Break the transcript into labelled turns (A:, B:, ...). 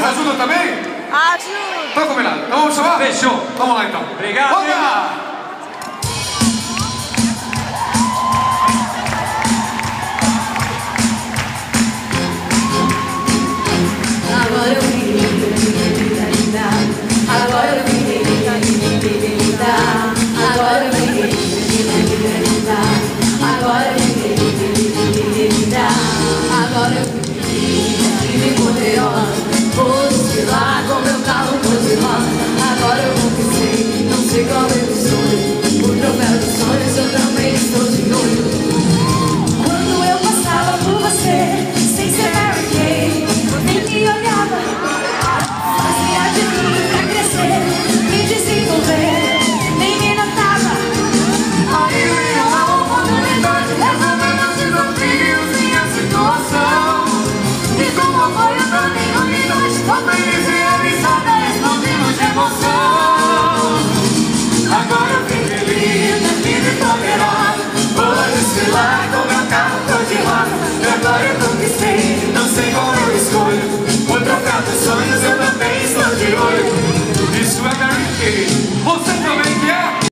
A: Vocês ajudam também?
B: Ajuda!
A: Então combinado. Então vamos chamar?
C: Fechou.
A: Vamos lá então.
C: Obrigado.
A: Vamos lá!
D: Agora eu vi, agora eu vi, agora eu vi, agora eu vi, agora eu vi, poderosa, vou desfilar com meu carro cor-de-rosa. Agora eu conquistei, não sei qual é o sonho, o troféu dos sonhos eu também estou de olho. Quando eu passava por você, sem ser Mary Kay, nem me olhava, fazia de mim pra crescer, me desenvolver, nem me notava. Aí veio a oportunidade, resolvendo desafios, minha situação. E como apoio pra mim, amigos, tô feliz e realizada, explodimos de emoção. Agora eu fiquei linda, linda e poderosa.